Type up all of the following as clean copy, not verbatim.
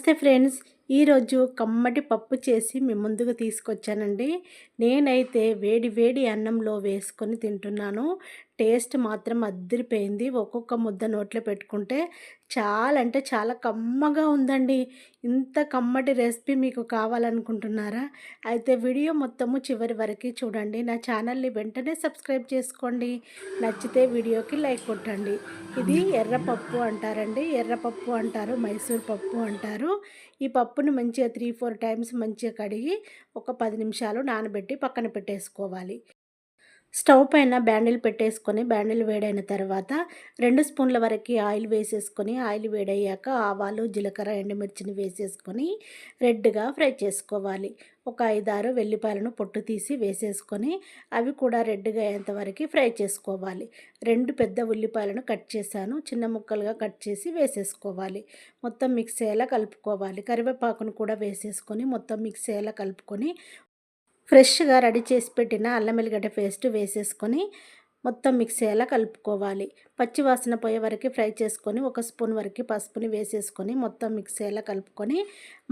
నమస్తే ఫ్రెండ్స్, ఈరోజు కమ్మటి పప్పు చేసి మీ ముందుకు తీసుకొచ్చానండి. నేనైతే వేడి వేడి అన్నంలో వేసుకొని తింటున్నాను. టేస్ట్ మాత్రం అద్దిరిపోయింది. ఒక్కొక్క ముద్ద నోట్లో పెట్టుకుంటే చాలా అంటే చాలా కమ్మగా ఉందండి. ఇంత కమ్మటి రెసిపీ మీకు కావాలనుకుంటున్నారా? అయితే వీడియో మొత్తము చివరి వరకు చూడండి. నా ఛానల్ని వెంటనే సబ్స్క్రైబ్ చేసుకోండి. నచ్చితే వీడియోకి లైక్ కొట్టండి. ఇది ఎర్రపప్పు అంటారండి. ఎర్రపప్పు అంటారు, మైసూర్ పప్పు అంటారు. ఈ పప్పుని మంచిగా 3, 4 టైమ్స్ మంచిగా కడిగి ఒక 10 నిమిషాలు నానబెట్టి పక్కన పెట్టేసుకోవాలి. స్టవ్ పైన బ్యాండిల్ పెట్టేసుకొని బ్యాండిల్ వేడైన తర్వాత 2 స్పూన్ల వరకు ఆయిల్ వేసేసుకొని ఆయిల్ వేడయ్యాక ఆవాలు, జీలకర్ర, ఎండుమిర్చిని వేసేసుకొని రెడ్గా ఫ్రై చేసుకోవాలి. ఒక 5, 6 వెల్లిపాయలను పొట్టు తీసి వేసేసుకొని అవి కూడా రెడ్గా అయ్యేంత వరకు ఫ్రై చేసుకోవాలి. 2 పెద్ద ఉల్లిపాయలను కట్ చేశాను, చిన్న ముక్కలుగా కట్ చేసి వేసేసుకోవాలి. మొత్తం మిక్స్ అయ్యేలా కలుపుకోవాలి. కరివేపాకును కూడా వేసేసుకొని మొత్తం మిక్స్ అయ్యేలా కలుపుకొని ఫ్రెష్‌గా రెడీ చేసి పెట్టిన అల్లం ఎల్లిగడ్డ పేస్ట్ వేసేసుకొని మొత్తం మిక్స్ అయ్యేలా కలుపుకోవాలి. పచ్చి వాసన పోయే వరకు ఫ్రై చేసుకొని ఒక స్పూన్ వరకు పసుపుని వేసేసుకొని మొత్తం మిక్స్ అయ్యేలా కలుపుకొని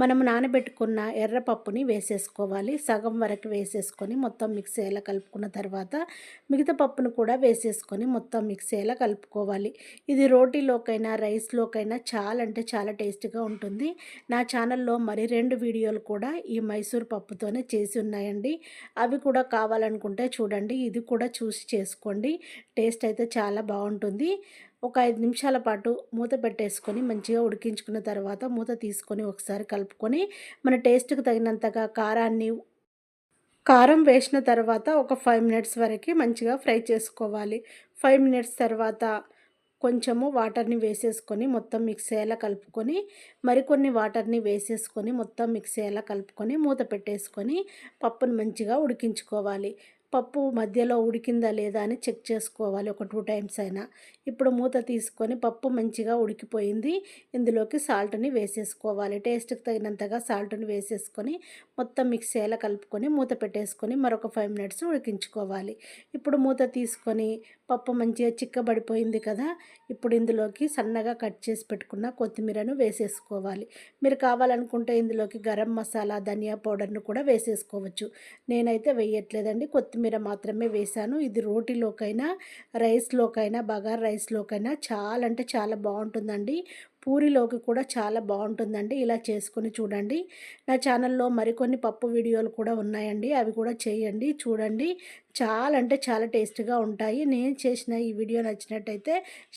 మనం నానబెట్టుకున్న ఎర్రపప్పుని వేసేసుకోవాలి. సగం వరకు వేసేసుకొని మొత్తం మిక్స్ అయ్యేలా కలుపుకున్న తర్వాత మిగతా పప్పును కూడా వేసేసుకొని మొత్తం మిక్స్ అయ్యేలా కలుపుకోవాలి. ఇది రోటీలోకైనా రైస్‌లోకైనా చాలా అంటే చాలా టేస్టీగా ఉంటుంది. నా ఛానల్‌లో మరి 2 వీడియోలు కూడా ఈ మైసూర్ పప్పుతోనే చేసి ఉన్నాయండి. అవి కూడా కావాలనుకుంటే చూడండి. ఇది కూడా చూసి చేసుకోండి. టేస్ట్ అయితే చాలా బాగుంటుంది. ఒక 5 నిమిషాల పాటు మూత పెట్టేసుకొని మంచిగా ఉడికించుకున్న తర్వాత మూత తీసుకొని ఒకసారి కలుపుకొని మన టేస్ట్‌కి తగినంతగా కారం వేసిన తర్వాత ఒక 5 మినిట్స్ వరకు మంచిగా ఫ్రై చేసుకోవాలి. 5 మినిట్స్ తర్వాత కొంచెము వాటర్ని వేసేసుకొని మొత్తం మిక్స్ అయ్యేలా కలుపుకొని మరికొన్ని వాటర్ని వేసేసుకొని మొత్తం మిక్స్ అయ్యేలా కలుపుకొని మూత పెట్టేసుకొని పప్పును మంచిగా ఉడికించుకోవాలి. పప్పు మధ్యలో ఉడికిందా లేదా అని చెక్ చేసుకోవాలి ఒక 2 టైమ్స్ అయినా. ఇప్పుడు మూత తీసుకొని పప్పు మంచిగా ఉడికిపోయింది. ఇందులోకి సాల్ట్‌ని వేసేసుకోవాలి. టేస్ట్‌కి తగినంతగా సాల్ట్‌ని వేసేసుకొని మొత్తం మిక్స్ అయ్యేలా కలుపుకొని మూత పెట్టేసుకొని మరొక 5 మినిట్స్ ఉడికించుకోవాలి. ఇప్పుడు మూత తీసుకొని పప్పు మంచిగా చిక్కబడిపోయింది కదా! ఇప్పుడు ఇందులోకి సన్నగా కట్ చేసి పెట్టుకున్న కొత్తిమీరను వేసేసుకోవాలి. మీరు కావాలనుకుంటే ఇందులోకి గరం మసాలా, ధనియా పౌడర్‌ను కూడా వేసేసుకోవచ్చు. నేనైతే వేయట్లేదండి. కొత్తిమీర మాత్రమే వేశాను. ఇది రోటీలోకైనా, రైస్‌లోకైనా, బగారా రైస్‌లోకైనా చాలా అంటే చాలా బాగుంటుందండి. పూరిలోకి కూడా చాలా బాగుంటుందండి. ఇలా చేసుకొని చూడండి. నా ఛానల్‌లో మరికొన్ని పప్పు వీడియోలు కూడా ఉన్నాయండి. అవి కూడా చేయండి, చూడండి. చాలా అంటే చాలా టేస్ట్‌గా ఉంటాయి. నేను చేసిన ఈ వీడియో నచ్చినట్టయితే